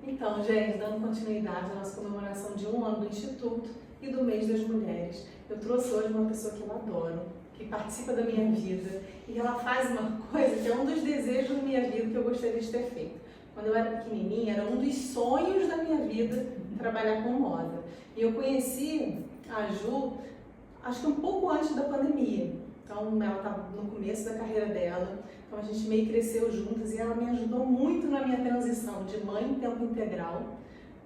Então, gente, dando continuidade à nossa comemoração de 1 ano do Instituto e do Mês das Mulheres, eu trouxe hoje uma pessoa que eu adoro, que participa da minha vida e ela faz uma coisa que é um dos desejos da minha vida que eu gostaria de ter feito. Quando eu era pequenininha, era um dos sonhos da minha vida trabalhar com moda. E eu conheci a Ju, acho que um pouco antes da pandemia. Então, ela estava no começo da carreira dela, então a gente meio que cresceu juntas e ela me ajudou muito na minha transição de mãe em tempo integral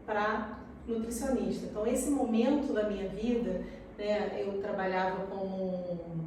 para nutricionista. Então, esse momento da minha vida, né, eu trabalhava como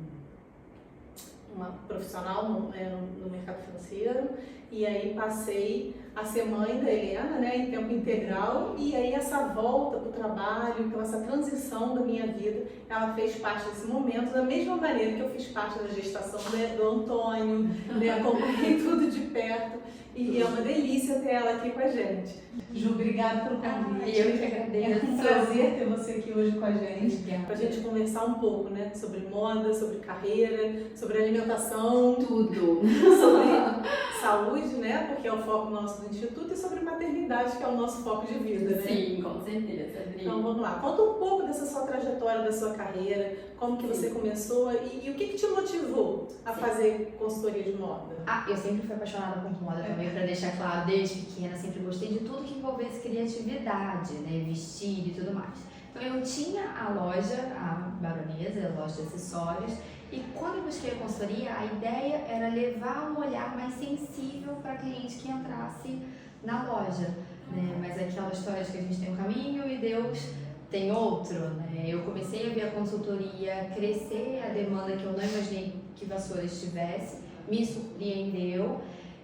uma profissional no mercado financeiro e aí passei a ser mãe da Helena, né, em tempo integral, e aí essa volta para o trabalho, então essa transição da minha vida, ela fez parte desse momento, da mesma maneira que eu fiz parte da gestação, né, do Antônio, né, acompanhei tudo de perto e é uma delícia ter ela aqui com a gente. Ju, obrigada pelo convite. Eu que agradeço. É um prazer ter você aqui hoje com a gente, para a gente conversar um pouco, né, sobre moda, sobre carreira, sobre alimentação, Tudo. sobre saúde, né, porque é o foco nosso do Instituto, e sobre maternidade, que é o nosso foco de vida, né? Sim, com certeza, Adri. Então vamos lá, conta um pouco dessa sua trajetória, da sua carreira, como que você começou e o que te motivou a fazer consultoria de moda? Eu sempre fui apaixonada por moda também, pra deixar claro, desde pequena, sempre gostei de tudo que envolvesse criatividade, né, vestir e tudo mais. Então eu tinha a loja, a Baronesa, a loja de acessórios, e quando eu busquei a consultoria, a ideia era levar um olhar mais sensível para cliente que entrasse na loja, né? Mas aquela história de que a gente tem um caminho e Deus tem outro, né? Eu comecei a ver a consultoria crescer, a demanda que eu não imaginei que Vassouras tivesse, me surpreendeu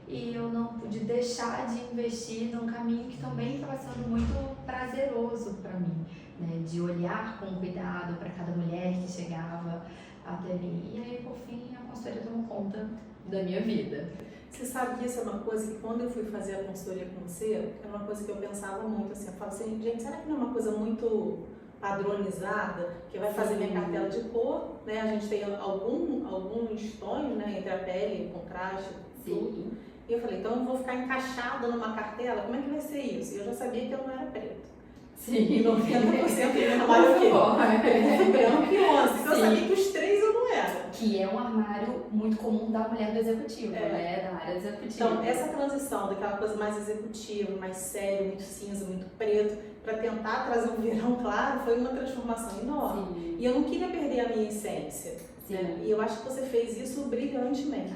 e eu não pude deixar de investir num caminho que também estava sendo muito prazeroso para mim, né? De olhar com cuidado para cada mulher que chegava até mim. E aí, por fim, a consultoria tomou conta da minha vida. Você sabe que isso é uma coisa que quando eu fui fazer a consultoria com você, era uma coisa que eu pensava muito, assim, eu falava assim, gente, será que não é uma coisa muito padronizada, que vai fazer minha cartela de cor, né? A gente tem alguns tons, né, entre a pele, o contraste, tudo. E eu falei, então eu vou ficar encaixada numa cartela, como é que vai ser isso? E eu já sabia que eu não era preto. Sim, 90% do trabalho é branco e 11. Então eu sabia que os 3 eu não era. Que é um armário muito comum da mulher do executivo, né? Da área executiva. Então, essa transição daquela coisa mais executiva, mais séria, muito cinza, muito preto, para tentar trazer um verão claro, foi uma transformação enorme. Sim. E eu não queria perder a minha essência. Sim. Né? E eu acho que você fez isso brilhantemente.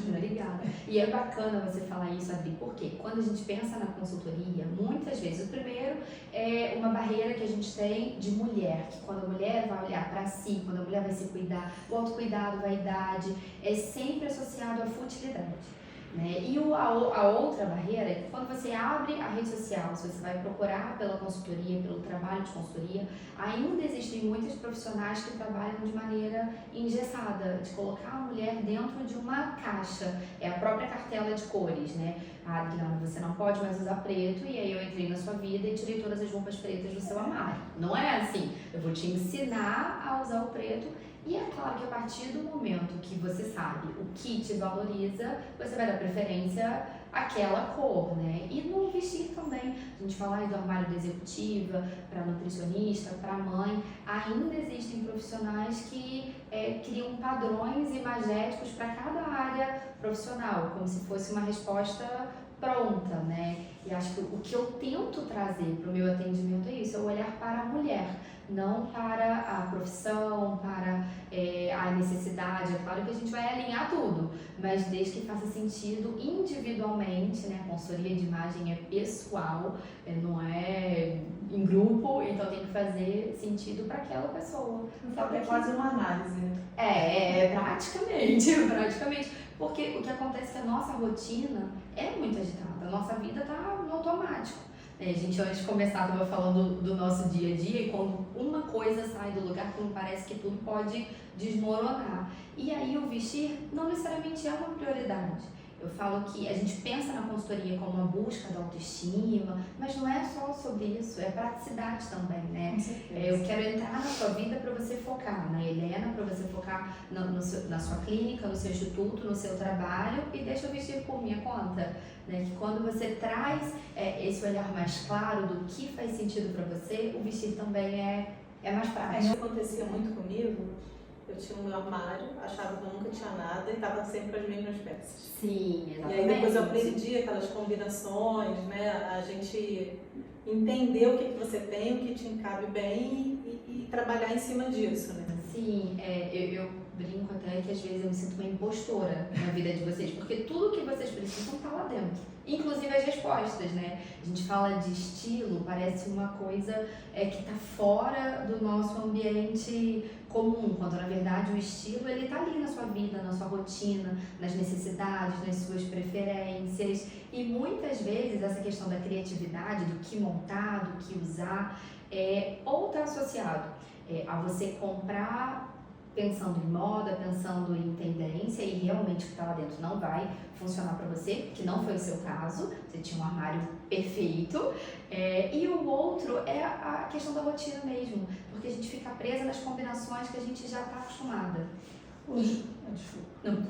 Obrigada. E é bacana você falar isso, Adri, porque quando a gente pensa na consultoria, muitas vezes, o primeiro é uma barreira que a gente tem de mulher, que quando a mulher vai olhar para si, quando a mulher vai se cuidar, o autocuidado, vaidade, é sempre associado à futilidade. Né? E a outra barreira é que quando você abre a rede social, se você vai procurar pela consultoria, pelo trabalho de consultoria, ainda existem muitos profissionais que trabalham de maneira engessada, de colocar a mulher dentro de uma caixa, é a própria cartela de cores, né? Ah, Adriana, você não pode mais usar preto, e aí eu entrei na sua vida e tirei todas as roupas pretas do seu armário. Não é assim, eu vou te ensinar a usar o preto. E é claro que a partir do momento que você sabe o que te valoriza, você vai dar preferência àquela cor, né? E no vestir também, a gente fala do armário da executiva, para nutricionista, para mãe, ainda existem profissionais que criam padrões imagéticos para cada área profissional, como se fosse uma resposta pronta, né? E acho que o que eu tento trazer para o meu atendimento é isso, é olhar para a mulher, não para a profissão, para a necessidade. É claro que a gente vai alinhar tudo, mas desde que faça sentido individualmente, né? A consultoria de imagem é pessoal, não é em grupo, então tem que fazer sentido para aquela pessoa. Então é quase uma análise, né? Praticamente. Porque o que acontece é que a nossa rotina é muito agitada, a nossa vida está no automático. A gente, antes de começar, estava falando do nosso dia a dia, e quando uma coisa sai do lugar, como parece que tudo pode desmoronar. E aí o vestir não necessariamente é uma prioridade. Eu falo que a gente pensa na consultoria como uma busca da autoestima, mas não é só sobre isso, é praticidade também, né? Eu quero entrar na sua vida para você focar na Helena, para você focar na sua clínica, no seu instituto, no seu trabalho, e deixa eu vestir por minha conta. Né? Que quando você traz esse olhar mais claro do que faz sentido para você, o vestir também é mais prático. Isso acontecia muito comigo. Eu tinha um meu armário, achava que eu nunca tinha nada e estava sempre com as mesmas peças. Sim, exatamente. E aí depois eu aprendi aquelas combinações, né? A gente entender o que você tem, o que te cabe bem e trabalhar em cima disso, né? Sim, eu brinco até que às vezes eu me sinto uma impostora na vida de vocês, porque tudo que vocês precisam está lá dentro, inclusive as respostas, né? A gente fala de estilo, parece uma coisa que está fora do nosso ambiente comum, quando na verdade o estilo ele está ali na sua vida, na sua rotina, nas necessidades, nas suas preferências, e muitas vezes essa questão da criatividade, do que montar, do que usar, ou está associado a você comprar pensando em moda, pensando em tendência, e realmente o que está lá dentro não vai funcionar para você, que não foi o seu caso, você tinha um armário perfeito, e o outro é a questão da rotina mesmo, porque a gente fica presa nas combinações que a gente já está acostumada.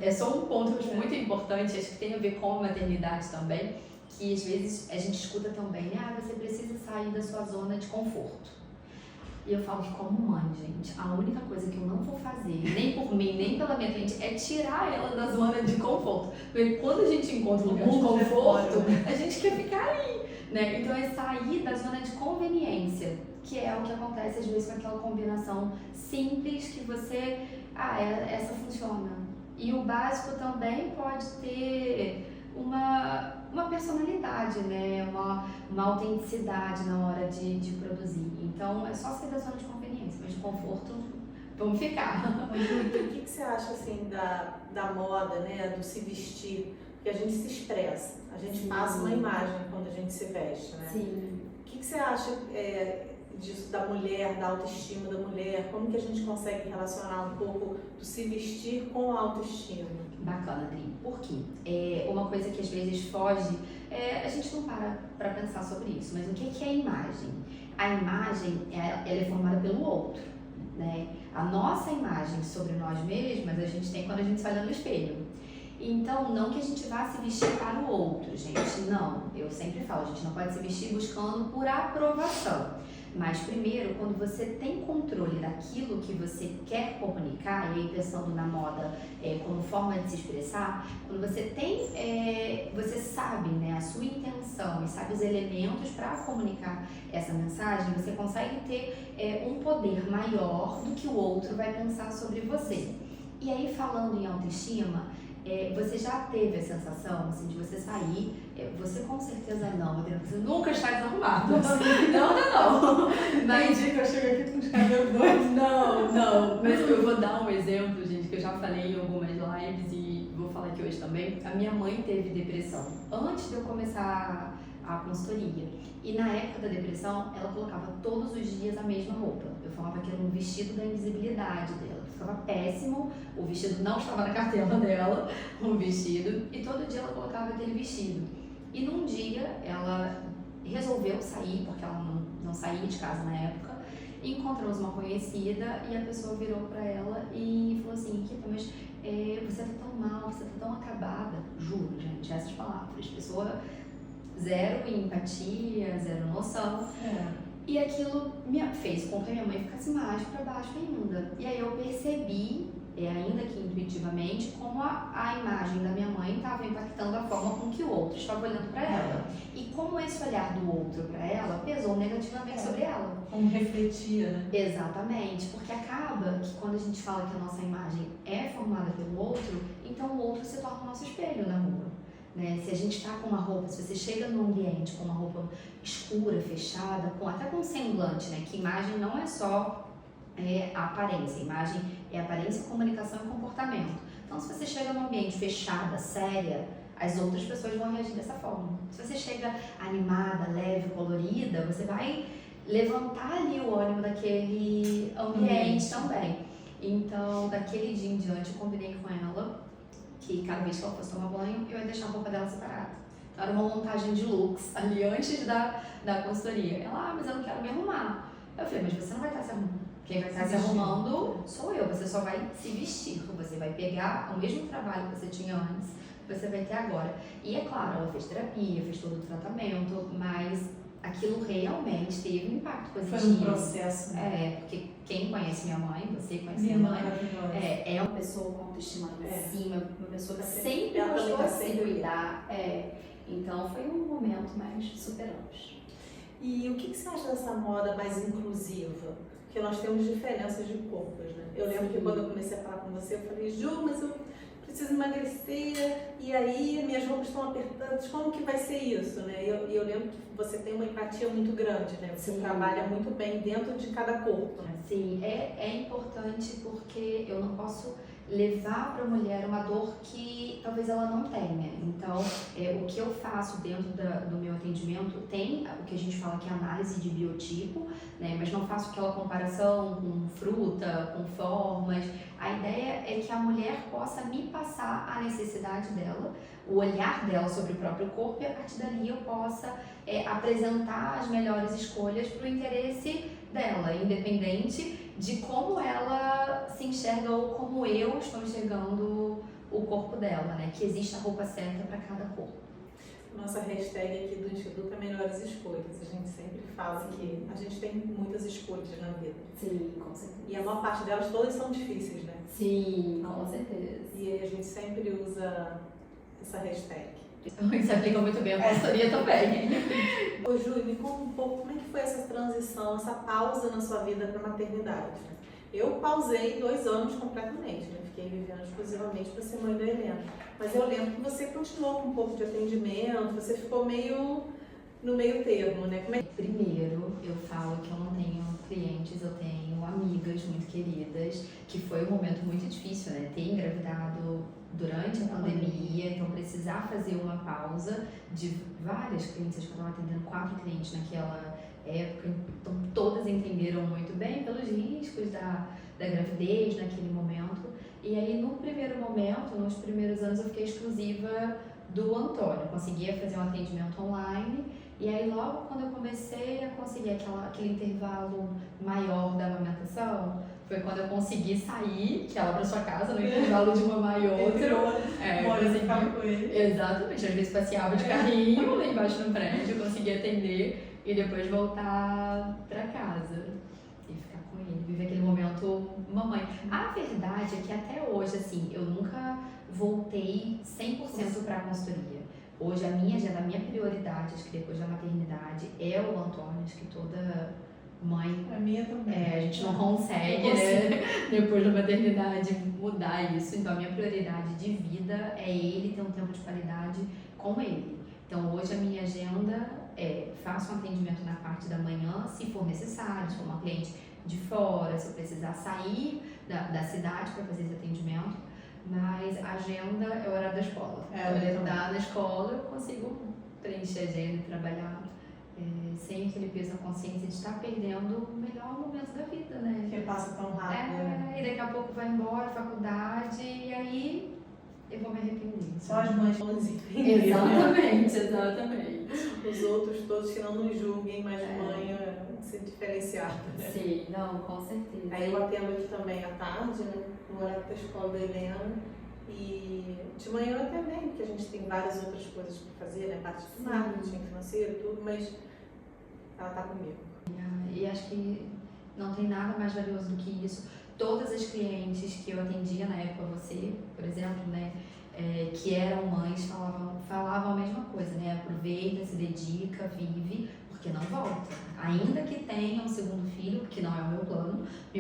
É só um ponto que eu acho muito importante, acho que tem a ver com a maternidade também, que às vezes a gente escuta também, né? Você precisa sair da sua zona de conforto. E eu falo que como mãe, gente, a única coisa que eu não vou fazer, nem por mim, nem pela minha cliente, é tirar ela da zona de conforto. Porque quando a gente encontra um lugar de conforto, a gente quer ficar ali, né? Então é sair da zona de conveniência, que é o que acontece às vezes com aquela combinação simples que você, essa funciona. E o básico também pode ter uma personalidade, né? Uma autenticidade na hora de produzir. Então é só sair da zona de conveniência, mas de conforto vamos ficar. Mas, Júlia, o que você acha assim da moda, né? Do se vestir? Porque a gente se expressa, a gente passa uma imagem quando a gente se veste, né? Sim. O que você acha disso da mulher, da autoestima da mulher? Como que a gente consegue relacionar um pouco do se vestir com a autoestima? Bacana, Adri. Por quê? Uma coisa que às vezes foge, a gente não para pensar sobre isso, mas o que é a imagem? A imagem, ela é formada pelo outro, né? A nossa imagem sobre nós mesmas, a gente tem quando a gente se olha no espelho. Então, não que a gente vá se vestir para o outro, gente, não. Eu sempre falo, a gente não pode se vestir buscando por aprovação. Mas primeiro, quando você tem controle daquilo que você quer comunicar, e aí pensando na moda como forma de se expressar, quando você tem, você sabe, né, a sua intenção e sabe os elementos para comunicar essa mensagem, você consegue ter um poder maior do que o outro vai pensar sobre você. E aí, falando em autoestima, você já teve a sensação assim, de você sair, você com certeza não, você nunca está desarrumado. Não. Mas dia que eu chego aqui com os cabelos doidos. Não. Mas eu vou dar um exemplo, gente, que eu já falei em algumas lives e vou falar aqui hoje também. A minha mãe teve depressão antes de eu começar a consultoria. E na época da depressão, ela colocava todos os dias a mesma roupa. Eu falava que era um vestido da invisibilidade dela. Ficava péssimo, o vestido não estava na cartela dela, um vestido, e todo dia ela colocava aquele vestido. E num dia ela resolveu sair, porque ela não saía de casa na época, e encontramos uma conhecida e a pessoa virou para ela e falou assim, Kika, mas você tá tão mal, você tá tão acabada. Juro, gente, essas palavras. Pessoa zero empatia, zero noção. E aquilo fez com que a minha mãe ficasse mais para baixo ainda. E aí eu percebi, ainda que intuitivamente, como a imagem da minha mãe estava impactando a forma com que o outro estava olhando para ela. E como esse olhar do outro para ela pesou negativamente sobre ela. Como refletia, né? Exatamente, porque acaba que quando a gente fala que a nossa imagem é formada pelo outro, então o outro se torna o nosso espelho na rua. Né? Se a gente está com uma roupa, se você chega num ambiente com uma roupa escura, fechada, até com semblante, né? Que imagem não é só a aparência, imagem é aparência, comunicação e comportamento. Então, se você chega num ambiente fechada, séria, as outras pessoas vão reagir dessa forma. Se você chega animada, leve, colorida, você vai levantar ali o ânimo daquele ambiente também. Então, daquele dia em diante, eu combinei com ela que cada vez que ela fosse tomar banho, eu ia deixar a roupa dela separada. Então era uma montagem de looks ali antes da consultoria. Ela, mas eu não quero me arrumar. Eu falei, mas você não vai estar se arrumando. Quem vai estar se arrumando sou eu. Você só vai se vestir. Você vai pegar o mesmo trabalho que você tinha antes, que você vai ter agora. E é claro, ela fez terapia, fez todo o tratamento, mas aquilo realmente teve um impacto positivo. Foi um processo. Né? Porque quem conhece minha mãe, você conhece minha mãe, é uma pessoa com autoestima lá em cima, uma pessoa que Sempre sempre gostou tá de se sempre cuidar. Então foi um momento mais superamos. E o que você acha dessa moda mais inclusiva? Porque nós temos diferenças de corpos, né? Eu lembro que quando eu comecei a falar com você, eu falei, Ju, mas eu preciso emagrecer, e aí minhas roupas estão apertadas, como que vai ser isso, né? E eu lembro que você tem uma empatia muito grande, né? Você trabalha muito bem dentro de cada corpo, né? Sim, é importante porque eu não posso levar para a mulher uma dor que talvez ela não tenha. Então, o que eu faço dentro do meu atendimento tem o que a gente fala que é análise de biotipo, né? Mas não faço aquela comparação com fruta, com formas. A ideia é que a mulher possa me passar a necessidade dela, o olhar dela sobre o próprio corpo, e a partir dali eu possa apresentar as melhores escolhas para o interesse dela, independente de como ela se enxerga ou como eu estou enxergando o corpo dela, né? Que existe a roupa certa para cada corpo. Nossa hashtag aqui do Instituto é Melhores Escolhas. A gente sempre fala que a gente tem muitas escolhas na vida. Sim, com certeza. E a maior parte delas todas são difíceis, né? Sim, com certeza. E a gente sempre usa essa hashtag. Isso aplica muito bem a consultoria também. Ô Ju, me conta um pouco como é que foi essa transição, essa pausa na sua vida para a maternidade. Eu pausei 2 anos completamente, né? Fiquei vivendo exclusivamente para ser mãe da Helena. Mas eu lembro que você continuou com um pouco de atendimento, você ficou meio no meio termo, né? Como é que... Primeiro, eu falo que eu não tenho clientes, eu tenho amigas muito queridas, que foi um momento muito difícil, né? Ter engravidado durante a pandemia, então precisar fazer uma pausa de várias clientes, acho que eu estava atendendo 4 clientes naquela época, então todas entenderam muito bem pelos riscos da gravidez naquele momento. E aí no primeiro momento, nos primeiros anos, eu fiquei exclusiva do Antônio, conseguia fazer um atendimento online. E aí logo quando eu comecei a conseguir aquele intervalo maior da amamentação, foi quando eu consegui sair, que ela para sua casa, no intervalo de uma mamar e outra. com ele. Exatamente, às vezes passeava de carrinho lá embaixo no prédio, eu conseguia atender e depois voltar para casa e ficar com ele, viver aquele momento mamãe. A verdade é que até hoje, assim, eu nunca voltei 100% para a consultoria. Hoje a minha agenda, a minha prioridade, acho que depois da maternidade, é o Antônio, acho que toda mãe. A minha também. A gente não consegue, né, depois da maternidade, mudar isso. Então, a minha prioridade de vida é ele ter um tempo de qualidade com ele. Então, hoje a minha agenda faço um atendimento na parte da manhã, se for necessário, se for uma cliente de fora, se eu precisar sair da cidade para fazer esse atendimento. Mas a agenda é o horário da escola. Então, ele está na escola, eu consigo preencher a agenda e trabalhar sem aquele peso na consciência de estar perdendo o melhor momento da vida, né? Que passa tão rápido. E daqui a pouco vai embora, faculdade, e aí eu vou me arrepender. Só as mães vão se entender. Exatamente. Os outros todos que não nos julguem, mas mãe é ser diferenciada. Né? Sim, não, com certeza. Aí eu atendo aqui também à tarde, né? No horário da escola da Helena. E de manhã eu até venho, porque a gente tem várias outras coisas para fazer, né? Parte de marketing, financeiro, tudo, mas ela tá comigo. E acho que não tem nada mais valioso do que isso. Todas as clientes que eu atendia na época, você, por exemplo, né? Que eram mães, falavam a mesma coisa, né? Aproveita, se dedica, vive, porque não volta. Ainda que tenha um segundo filho, que não é o meu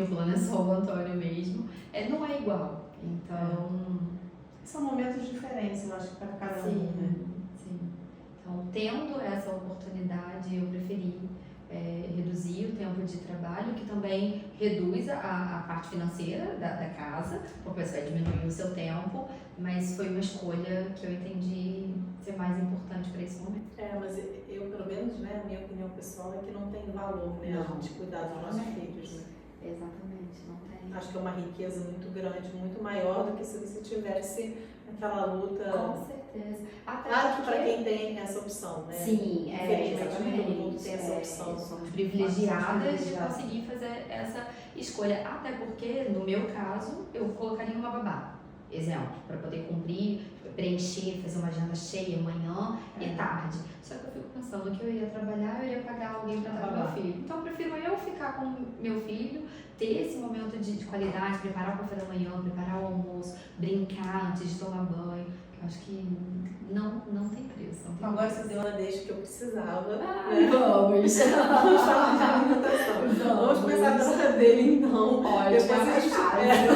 plano é só o Antônio mesmo, não é igual. Então... São momentos diferentes, eu acho, para cada um, né? Sim. Então, tendo essa oportunidade, eu preferi reduzir o tempo de trabalho, que também reduz a parte financeira da casa, porque você vai diminuir o seu tempo, mas foi uma escolha que eu entendi ser mais importante para esse momento. Mas eu, pelo menos, né, a minha opinião pessoal é que não tem valor, né, a gente cuidar dos nossos filhos, né? Exatamente, não tem. Acho que é uma riqueza muito grande, muito maior do que se você tivesse aquela luta. Com certeza. Até Claro que porque- para quem tem essa opção, né? Sim, Infelizmente, exatamente. nem todo mundo tem essa opção. Somos privilegiadas de Privilegiadas. conseguir fazer essa escolha. Até porque, no meu caso, eu colocaria uma babá. Exemplo, para poder cumprir, preencher, fazer uma agenda cheia manhã e tarde. Só que eu fico pensando que eu ia trabalhar, eu ia pagar alguém para estar com meu filho. Então eu prefiro eu ficar com meu filho, ter esse momento de qualidade, preparar o café da manhã, preparar o almoço, brincar antes de tomar banho. Eu acho que não tem preço. Não tem Agora preço. você deu a deixa que eu precisava. Vamos! Vamos falar de alimentação. Vamos começar pela dele, então. Olha, Depois já a mais gente- fácil.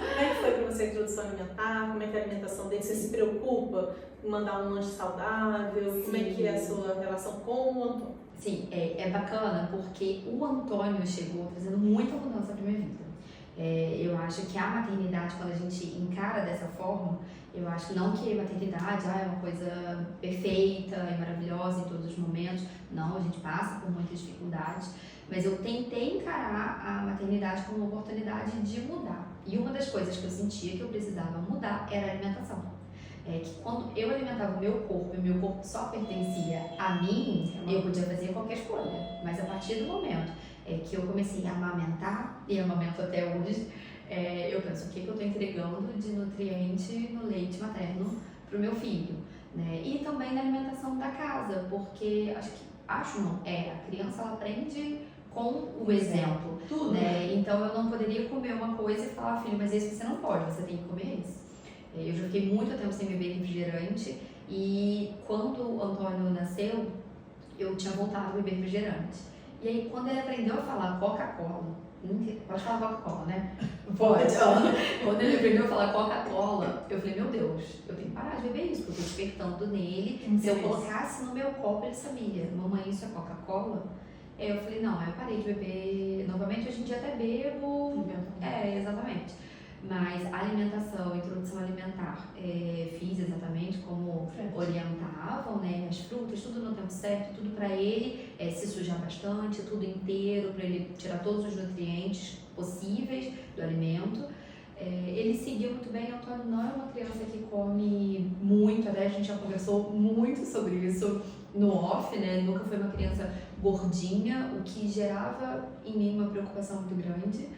Como é que foi para você a introdução alimentar? Como é que é a alimentação dele? Você se preocupa em mandar um lanche saudável? Como é que é a sua relação com o Antônio? Sim, é bacana porque o Antônio chegou trazendo muita mudança para minha vida. Eu acho que a maternidade, quando a gente encara dessa forma, eu acho que não que a maternidade é uma coisa perfeita e maravilhosa em todos os momentos. Não, a gente passa por muitas dificuldades. Mas eu tentei encarar a maternidade como uma oportunidade de mudar. E uma das coisas que eu sentia que eu precisava mudar era a alimentação. Que quando eu alimentava o meu corpo e o meu corpo só pertencia a mim, eu podia fazer qualquer escolha. Mas a partir do momento que eu comecei a amamentar, e amamento até hoje, eu penso, o que eu estou entregando de nutriente no leite materno para o meu filho? Né? E também na alimentação da casa, porque a criança ela aprende com o exemplo. Tudo. Né? Então eu não poderia comer uma coisa e falar, filho, mas esse você não pode, você tem que comer esse. Eu já fiquei muito tempo sem beber refrigerante e quando o Antônio nasceu, eu tinha voltado a beber refrigerante. E aí quando ele aprendeu a falar Coca-Cola, pode falar Coca-Cola, né? Pode. Quando ele aprendeu a falar Coca-Cola, eu falei, meu Deus, eu tenho que parar de beber isso, porque eu tô despertando nele. Se eu colocasse no meu copo, ele sabia, mamãe, isso é Coca-Cola? Eu falei, não, aí eu parei de beber novamente, hoje em dia até bebo. Exatamente. Mas a alimentação, a introdução alimentar, fiz exatamente como orientavam, né? As frutas, tudo no tempo certo, tudo para ele se sujar bastante, tudo inteiro, para ele tirar todos os nutrientes possíveis do alimento. Ele seguiu muito bem. O Antônio não é uma criança que come muito, até a gente já conversou muito sobre isso no off, né? Nunca foi uma criança gordinha, o que gerava em mim uma preocupação muito grande.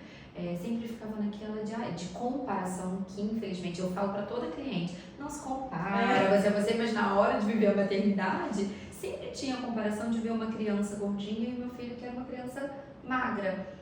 Sempre ficava naquela de comparação, que infelizmente eu falo para toda cliente, não se compara, mas na hora de viver a maternidade, sempre tinha a comparação de ver uma criança gordinha e meu filho que era uma criança magra.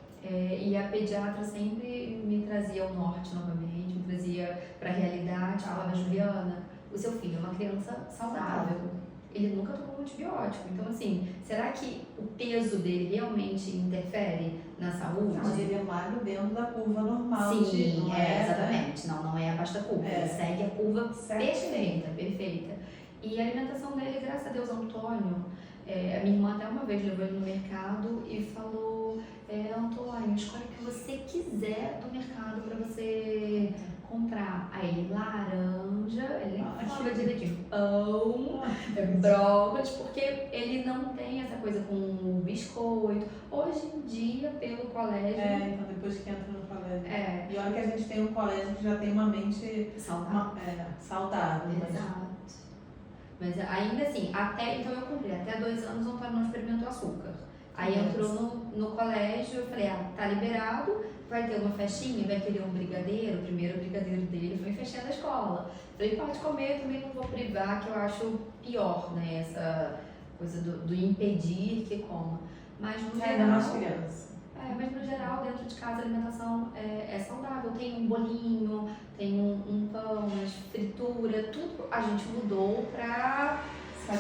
E a pediatra sempre me trazia ao norte novamente, me trazia para a realidade, falava, Juliana, o seu filho é uma criança saudável. Ele nunca tomou antibiótico. Então, assim, será que o peso dele realmente interfere na saúde? Mas ele é magro dentro da curva normal. Sim, não exatamente. Não é abaixo da curva. Ele segue a curva Certinho. perfeita. E a alimentação dele, graças a Deus, Antônio, a minha irmã até uma vez levou ele no mercado e falou, Antônio, escolhe o que você quiser do mercado para você comprar. Aí laranja, ele nem falava direitinho, pão, brócolis, porque ele não tem essa coisa com biscoito. Hoje em dia, pelo colégio... Então depois que entra no colégio. É. E olha que a gente tem um colégio que já tem uma mente saudável. Exato. Mas ainda assim, então eu cumpri, até 2 anos o Antônio não experimentou açúcar. Aí entrou no colégio, eu falei, tá liberado, vai ter uma festinha, vai querer um brigadeiro, o primeiro brigadeiro dele foi em festinha da escola. Falei, pode comer, também não vou privar, que eu acho pior, né, essa coisa do impedir que coma. Mas no Ainda geral... mais criança. Mas no geral, dentro de casa, a alimentação é saudável. Tem um bolinho, tem um pão, mas fritura, tudo a gente mudou pra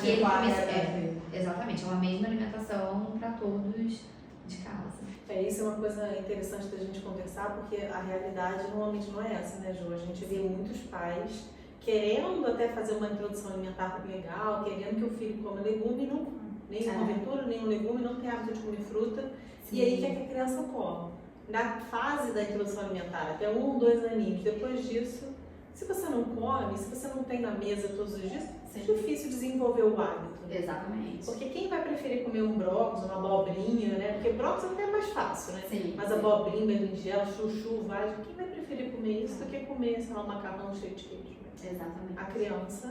que ele comece. Exatamente, é uma mesma alimentação para todos de casa. Isso é uma coisa interessante da gente conversar, porque a realidade normalmente não é essa, né, Ju? A gente vê muitos pais querendo até fazer uma introdução alimentar legal, querendo que o filho coma legume e não come. Nem uma verdura, nem um legume, não tem hábito de comer fruta. Sim. E aí quer que a criança coma. Na fase da introdução alimentar, até 1, 2 aninhos, depois disso, se você não come, se você não tem na mesa todos os dias, é difícil desenvolver o hábito. Exatamente. Porque quem vai preferir comer um brócolis, uma abobrinha, né? Porque brócolis até é mais fácil, né? Sim. Mas abobrinha, berinjela, chuchu, vários, quem vai preferir comer isso do que comer, sei lá, um macarrão cheio de queijo? Exatamente. A criança...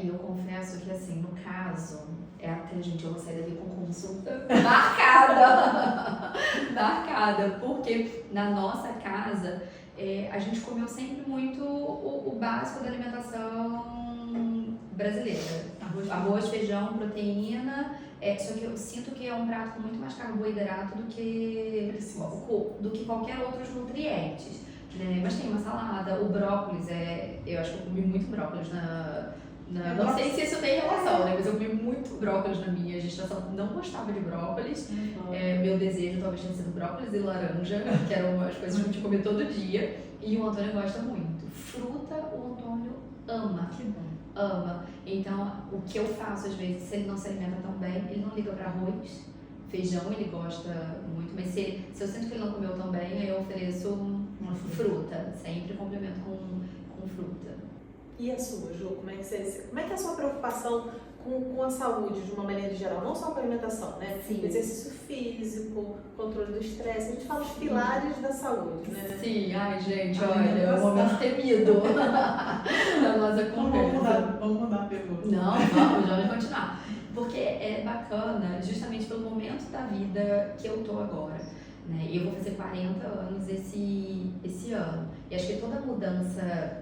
E eu confesso que, assim, no caso, até, gente, eu vou sair daqui com consulta marcada. Marcada, porque na nossa casa, a gente comeu sempre muito o básico da alimentação brasileira. Arroz, feijão, proteína, só que eu sinto que é um prato com muito mais carboidrato do que qualquer outros nutrientes. Né? Mas tem uma salada, o brócolis, eu acho que eu comi muito brócolis não sei se isso tem relação, né? Mas eu comi muito brócolis na minha gestação. Não gostava de brócolis. Meu desejo talvez tenha sido brócolis e laranja, que eram as coisas que a gente comia todo dia. E o Antônio gosta muito. Fruta, o Antônio ama. Que bom. Ama. Então, o que eu faço às vezes, se ele não se alimenta tão bem, ele não liga para arroz. Feijão ele gosta muito, mas se eu sinto que ele não comeu tão bem, aí eu ofereço uma fruta. Sempre complemento com fruta. E a sua, Ju? Como é que é a sua preocupação com a saúde de uma maneira geral? Não só com a alimentação, né? Sim. Exercício físico, controle do estresse. A gente fala os pilares da saúde, né? Sim, ai gente, olha, é um momento temido na nossa conversa. Vamos mudar a pergunta. Não, vamos continuar. Porque é bacana, justamente pelo momento da vida que eu tô agora. Né? Eu vou fazer 40 anos esse ano. E acho que toda mudança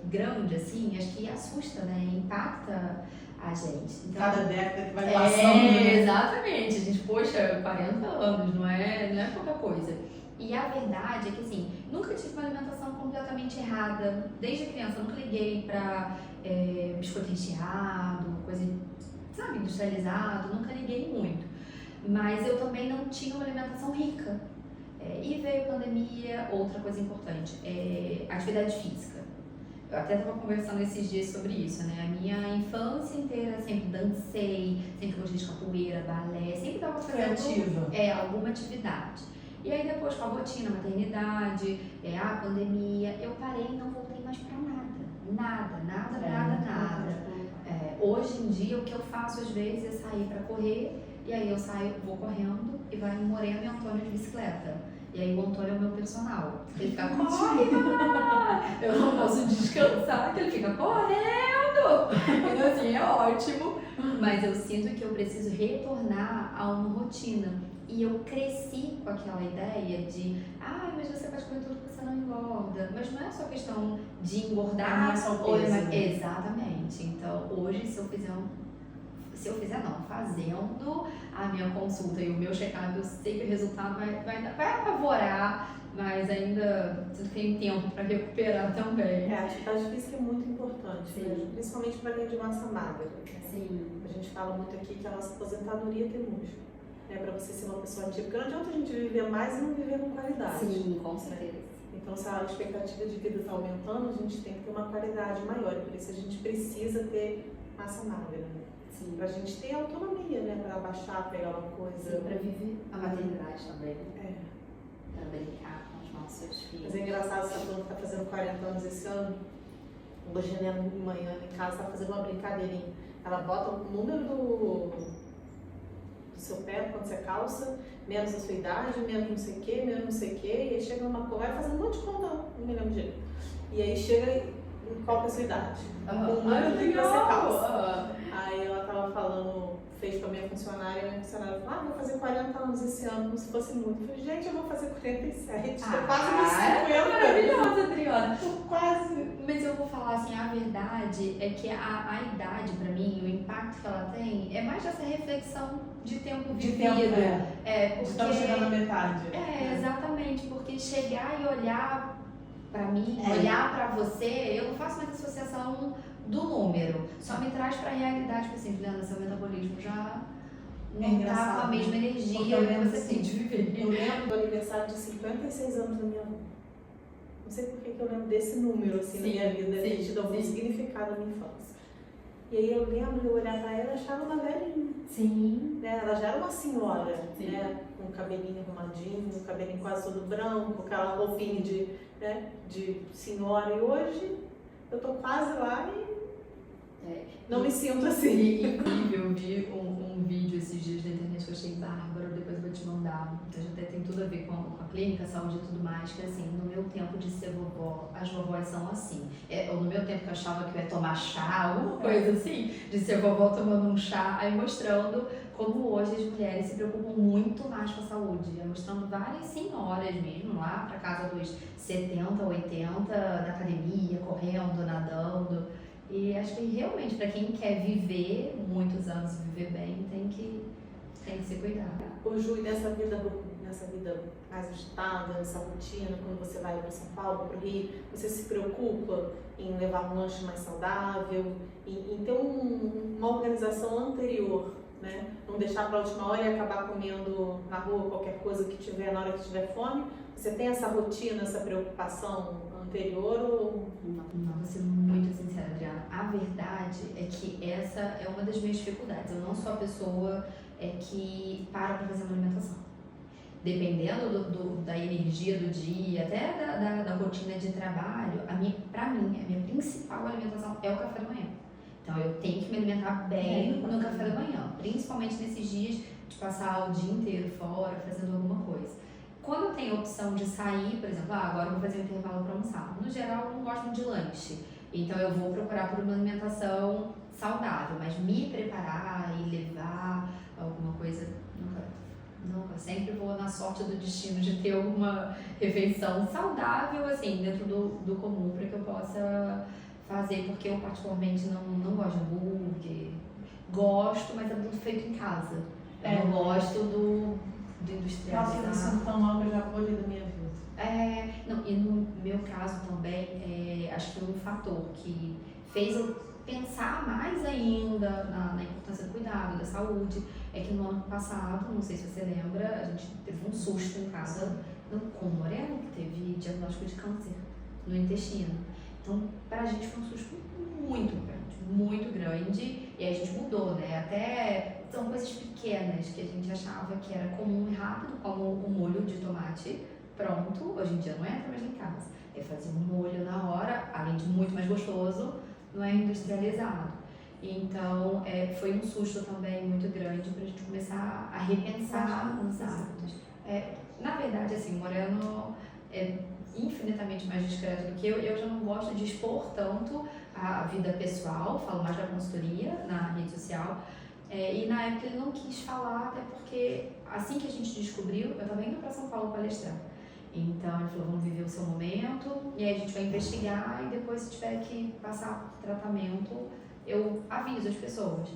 grande, assim, acho que assusta, né? Impacta a gente. Então, Cada década que vai passando. Né? Exatamente. A gente, poxa, 40 anos, não é pouca coisa. E a verdade é que, assim, nunca tive uma alimentação completamente errada. Desde criança, nunca liguei pra biscoito recheado, coisa, sabe, industrializado. Nunca liguei muito. Mas eu também não tinha uma alimentação rica. E veio a pandemia, outra coisa importante, atividade física. Eu até estava conversando esses dias sobre isso, né? A minha infância inteira sempre dancei, sempre gostei de capoeira, balé, sempre estava fazendo alguma atividade. E aí depois com a rotina, maternidade, a pandemia, eu parei e não voltei mais pra nada. Hoje em dia o que eu faço às vezes é sair para correr, e aí eu vou correndo e vai Morena e Antônio de bicicleta. E aí o Antônio é o meu personal. Ele fica correndo, eu não posso descansar, que ele fica correndo. Então assim, é ótimo. Mas eu sinto que eu preciso retornar a uma rotina. E eu cresci com aquela ideia de, mas você pode comer tudo que você não engorda. Mas não é só questão de engordar. Não é só o peso, né? Exatamente. Então hoje fazendo a minha consulta e o meu check-up, eu sei que o resultado vai apavorar, mas ainda sinto que tem tempo para recuperar também. A atividade física é muito importante, né? Principalmente para quem é de massa magra. Sim. A gente fala muito aqui que a nossa aposentadoria tem músculo. Para você ser uma pessoa ativa, porque não adianta a gente viver mais e não viver com qualidade. Sim, com certeza. Então, se a expectativa de vida está aumentando, a gente tem que ter uma qualidade maior, e por isso a gente precisa ter massa magra, né? Sim. Pra gente ter autonomia, né? Para abaixar, pegar uma coisa. Sim, para viver a maternidade também. Para brincar com os nossos filhos. Mas é engraçado, essa pessoa que está fazendo 40 anos esse ano, hoje de manhã em casa, está fazendo uma brincadeirinha. Ela bota o número do seu pé quando você calça, menos a sua idade, menos não sei o que, menos não sei o que, e aí chega numa conversa, vai fazendo um monte de conta, não me lembro direito. E aí chega em qual que é a sua idade? Com o número que você calça. Aí ela tava falando, fez pra minha funcionária, e a minha funcionária falou, vou fazer 40 anos esse ano, como se fosse muito. Eu falei, gente, eu vou fazer 47, tô quase nos 50. Maravilhosa, Adriana. Tô quase. Mas eu vou falar assim, a verdade é que a idade, pra mim, o impacto que ela tem, é mais dessa reflexão de tempo vivido. Porque estamos chegando na metade. Exatamente, porque chegar e olhar pra mim, olhar pra você, eu não faço mais associação do número, só me traz pra realidade, porque assim, Juliana, seu metabolismo já não tá com a mesma energia que você tem de viver. Eu lembro do aniversário de 56 anos da minha avó. Não sei por que eu lembro desse número assim na minha vida, ele te dá algum significado na minha infância. E aí eu lembro de eu olhar pra ela e achava uma velhinha. Sim. Né? Ela já era uma senhora, né? Com o cabelinho arrumadinho, o cabelinho quase todo branco, aquela roupinha de senhora. E hoje eu tô quase lá e não me sinto assim. Incrível, eu vi um vídeo esses dias na internet que eu achei bárbaro, depois eu vou te mandar. recordar, então já tem tudo a ver com a clínica, saúde e tudo mais, que assim, no meu tempo de ser vovó, as vovós são assim. Ou no meu tempo que eu achava que eu ia tomar chá, alguma coisa assim, de ser vovó tomando um chá, aí mostrando como hoje as mulheres se preocupam muito mais com a saúde, mostrando várias senhoras mesmo, lá pra casa dos 70, 80, da academia, correndo, nadando. E acho que realmente, para quem quer viver muitos anos e viver bem, tem que se cuidar. Ô Ju, e nessa vida mais agitada, nessa rotina, quando você vai para São Paulo, para o Rio, você se preocupa em levar um lanche mais saudável, em ter uma organização anterior, né? Não deixar para a última hora e acabar comendo na rua qualquer coisa que tiver na hora que tiver fome? Você tem essa rotina, essa preocupação anterior ou não? Vou ser muito sincera, Adriana. A verdade é que essa é uma das minhas dificuldades. Eu não sou a pessoa que para fazer uma alimentação. Dependendo da energia do dia, até da rotina de trabalho, pra mim, a minha principal alimentação é o café da manhã. Então eu tenho que me alimentar bem no café da manhã, principalmente nesses dias de passar o dia inteiro fora, fazendo alguma coisa. Quando eu tenho a opção de sair, por exemplo, agora eu vou fazer um intervalo para almoçar. No geral, eu não gosto muito de lanche, então eu vou procurar por uma alimentação saudável, mas me preparar e levar alguma coisa, nunca. Sempre vou na sorte do destino de ter alguma refeição saudável, assim, dentro do comum, para que eu possa fazer, porque eu particularmente não gosto de hambúrguer. Gosto, mas é muito feito em casa. Eu não gosto do industrializado. Nossa, eu sinto tão mal que eu já vou ali da minha vida. E no meu caso também, acho que um fator que fez eu pensar mais ainda na importância do cuidado, da saúde, é que no ano passado, não sei se você lembra, a gente teve um susto em casa com o Moreno, que teve diagnóstico de câncer no intestino. Então, pra gente foi um susto muito grande, e a gente mudou, né? Até são coisas pequenas que a gente achava que era comum e rápido, como o molho de tomate pronto, hoje em dia não entra mais em casa. É fazer um molho na hora, além de muito mais gostoso, não é industrializado. Então, foi um susto também muito grande pra gente começar a repensar os hábitos. Na verdade, assim, o Moreno é infinitamente mais discreto do que eu já não gosto de expor tanto a vida pessoal, falo mais da consultoria na rede social, e na época ele não quis falar, até porque assim que a gente descobriu, eu estava indo para São Paulo palestrar, então ele falou, vamos viver o seu momento, e aí a gente vai investigar, e depois se tiver que passar por tratamento, eu aviso as pessoas.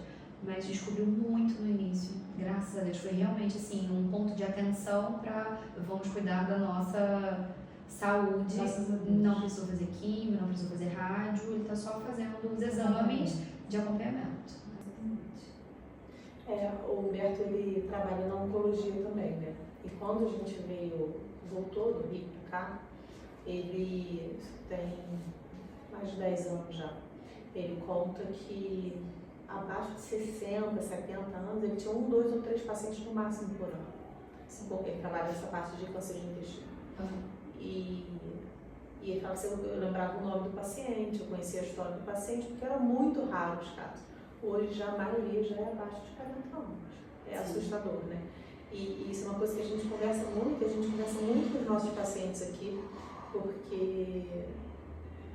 Mas descobriu muito no início, graças a Deus, foi realmente assim, um ponto de atenção para vamos cuidar da nossa saúde, não precisou fazer químio, não precisou fazer rádio, ele está só fazendo os exames de acompanhamento. O Humberto, ele trabalha na oncologia também, né? E quando a gente voltou do Rio para cá, ele tem mais de 10 anos já. Ele conta que abaixo de 60, 70 anos, ele tinha 1, 2 ou 3 pacientes no máximo por ano. Porque ele trabalha nessa parte de câncer de intestino. E ele fala assim, eu lembrava o nome do paciente, eu conhecia a história do paciente, porque era muito raro os casos. Hoje já a maioria já é abaixo de 40 anos. É assustador, né? E isso é uma coisa que a gente conversa muito com os nossos pacientes aqui, porque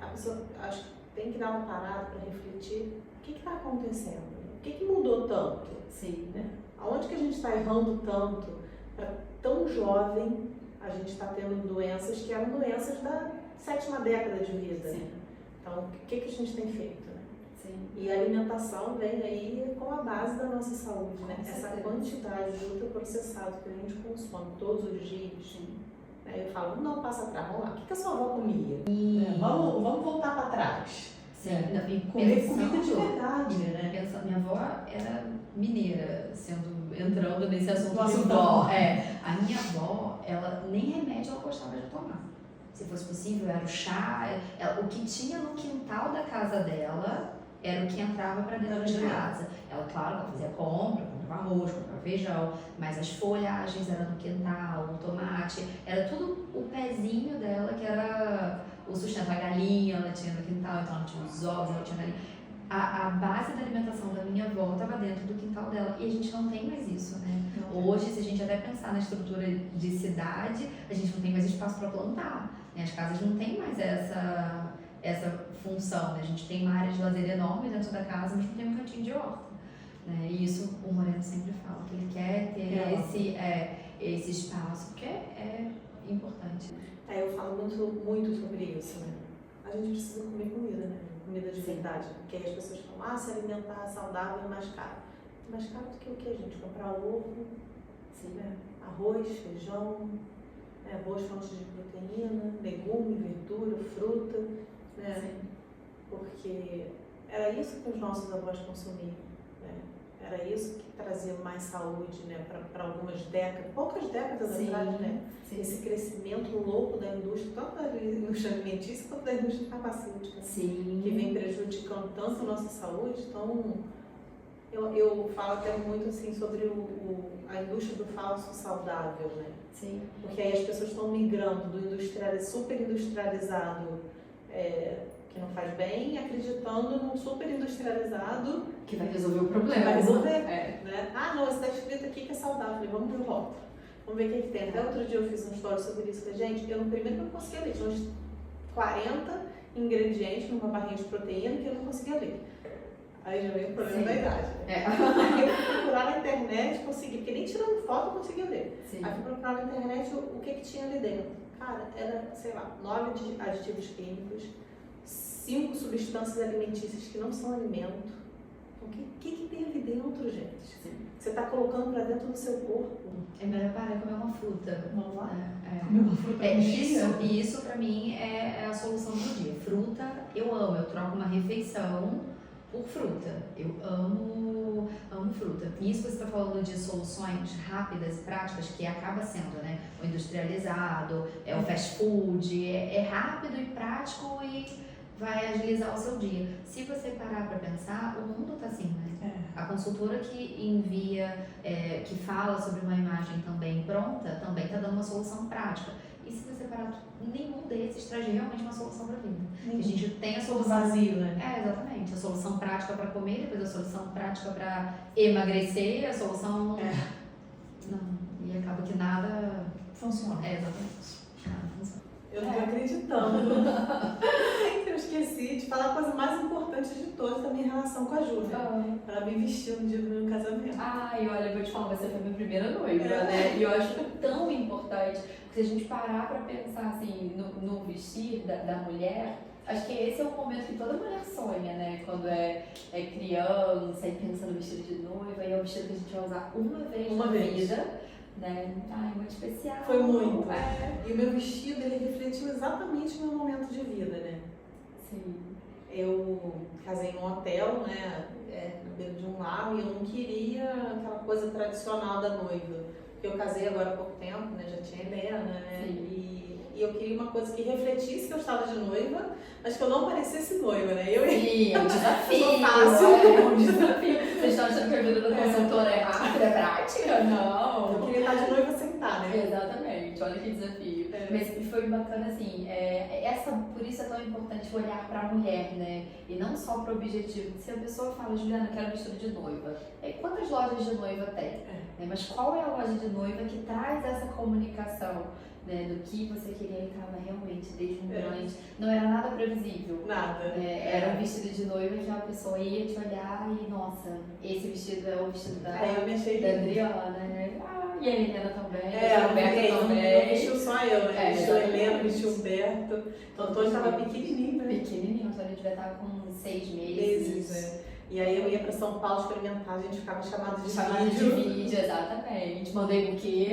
a pessoa acho que tem que dar uma parada para refletir o que está acontecendo, o que mudou tanto. Sim. Né? Aonde que a gente está errando tanto para tão jovem a gente está tendo doenças que eram doenças da 7ª década de vida. Sim. Então, o que a gente tem feito? Né? Sim. E a alimentação vem aí com a base da nossa saúde, né? Essa quantidade de ultraprocessado que a gente consome todos os dias. Aí eu falo, não passa pra vamos lá, o que a sua avó comia? Vamos voltar para trás. Sim, comer comida de verdade, né? Pensando, minha avó era mineira, entrando nesse assunto Nossa, de vó. A minha avó, ela nem remédio ela gostava de tomar. Se fosse possível, era o chá, o que tinha no quintal da casa dela era o que entrava para dentro de casa. Ela, claro, ela fazia compra, comprava arroz, comprava feijão, mas as folhagens eram no quintal, o tomate, era tudo o pezinho dela que era o sustento. A galinha ela tinha no quintal, então ela tinha os ovos, ela tinha galinha. A base da alimentação da minha avó estava dentro do quintal dela. E a gente não tem mais isso, né? Hoje, se a gente até pensar na estrutura de cidade, a gente não tem mais espaço para plantar. Né? As casas não têm mais essa função. Né? A gente tem uma área de lazer enorme dentro da casa, mas não tem um cantinho de horta. Né? E isso o Moreno sempre fala, que ele quer ter esse espaço, que é importante. Eu falo muito sobre isso, né? A gente precisa comer comida, né? Comida de verdade. Porque aí as pessoas falam, se alimentar saudável é mais caro. Mais caro do que o que, gente? Comprar ovo, né? Arroz, feijão, boas fontes de proteína, legume, verdura, fruta, né? Sim. Porque era isso que os nossos avós consumiam, né? Era isso que trazia mais saúde, né? Para algumas décadas, poucas décadas atrás, né? Sim. Esse crescimento louco da indústria, tanto da indústria alimentícia quanto da indústria farmacêutica, que vem prejudicando tanto a nossa saúde. Então, eu falo até muito assim sobre a indústria do falso saudável, né? Sim. Porque aí as pessoas estão migrando do super industrializado, que não faz bem, acreditando num super industrializado que vai resolver o problema. Vai resolver, né? Não, está escrito aqui que é saudável. Falei, vamos ver o rótulo. Vamos ver o que tem. Até outro dia eu fiz uma história sobre isso. Falei, gente, eu no primeiro não conseguia ler. Tinha uns 40 ingredientes numa barrinha de proteína que eu não conseguia ler. Aí já veio o problema da idade. Aí eu fui procurar na internet, consegui, porque nem tirando foto eu conseguia ler. Sim. Aí fui procurar na internet o que tinha ali dentro. Cara, era, sei lá, 9 aditivos químicos, 5 substâncias alimentícias que não são alimento. O que tem ali dentro, gente? Sim. Você está colocando para dentro do seu corpo. É melhor parar de comer uma fruta. Vamos lá. Comer uma fruta. Isso para mim é a solução do dia. Fruta, eu amo. Eu troco uma refeição por fruta. Eu amo fruta. E isso que você está falando de soluções rápidas e práticas, que acaba sendo, né? O industrializado, o fast food, é rápido e prático e vai agilizar o seu dia. Se você parar para pensar, o mundo está assim, né? A consultora que envia, que fala sobre uma imagem também pronta, também está dando uma solução prática. E se você parar, nenhum desses traz realmente uma solução para a vida. A gente tem a solução vazio, né? Exatamente. A solução prática para comer, depois a solução prática para emagrecer, a solução... Não, e acaba que nada funciona. Exatamente. Nada funciona. Eu não tô acreditando. Eu esqueci de falar a coisa mais importante de todas da minha relação com a Júlia. Ela me vestiu no dia do meu casamento. E olha, eu vou te falar, você foi minha primeira noiva, né? E eu acho tão importante, porque se a gente parar pra pensar assim, no vestir da mulher, acho que esse é o momento que toda mulher sonha, né? Quando é criança e pensa no vestido de noiva, e é o vestido que a gente vai usar uma vez na vida. Né? Muito especial. Foi muito. E o meu vestido, ele refletiu exatamente o meu momento de vida, né? Sim. Eu casei num hotel, né? No beiro de um lago, e eu não queria aquela coisa tradicional da noiva. Eu casei agora há pouco tempo, né? Já tinha Helena, né? E eu queria uma coisa que refletisse que eu estava de noiva, mas que eu não parecesse noiva, né? Sim, é um desafio. Não fácil. É um desafio. Vocês estão achando que a vida da consultora é rápida, é prática? Não. Eu queria estar de noiva sentada, né? Exatamente, olha que desafio. Mas foi bacana assim, por isso é tão importante olhar para a mulher, né? E não só para o objetivo. Se a pessoa fala, Juliana, eu quero vestido de noiva, quantas lojas de noiva tem? Mas qual é a loja de noiva que traz essa comunicação? Né, do que você queria, estava realmente deslumbrante. Não era nada previsível. Nada. Era um vestido de noiva que a pessoa ia te olhar e, nossa, esse vestido é o vestido da Adriana, né? E a Helena também, a Roberta também. Não vestiu só eu, né? Vestiu a Helena, vestiu o Humberto. O Antônio estava pequenininho, né? Pequenininho, o Antônio devia estar com 6 meses. E aí eu ia para São Paulo experimentar, a gente ficava chamado de vídeo, exatamente. Mandei buquê.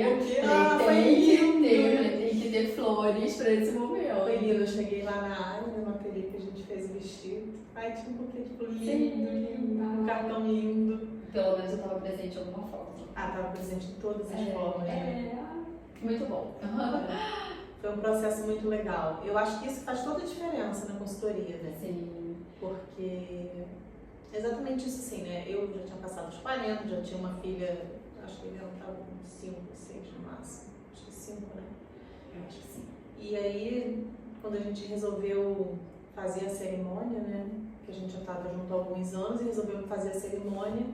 Tem que ter flores para esse momento. Foi lindo, eu cheguei lá na área, no ateliê que a gente fez o vestido. Tinha um buquê tipo lindo, um cartão lindo. Pelo menos eu estava presente de alguma forma. Estava presente de todas as formas. Muito bom. Foi um processo muito legal. Eu acho que isso faz toda a diferença na consultoria, né? Sim. Porque exatamente isso assim, né? Eu já tinha passado os 40, já tinha uma filha, acho que ela estava com 5, 6 no máximo. Acho que 5, né? Eu acho que sim. E aí, quando a gente resolveu fazer a cerimônia, né? que a gente já estava junto há alguns anos e resolveu fazer a cerimônia.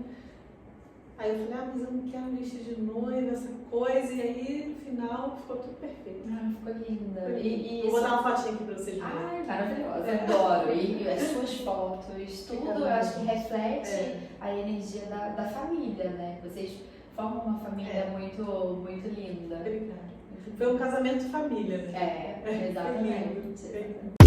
Aí eu falei, mas eu não quero um vestido de noiva, essa coisa, e aí no final ficou tudo perfeito. Ficou linda. Eu vou dar uma fotinha aqui pra vocês verem. Ai, maravilhosa, adoro. E as suas fotos, tudo eu acho que reflete a energia da família, né? Vocês formam uma família muito, muito linda. Obrigada. Foi um casamento de família, né? Exatamente.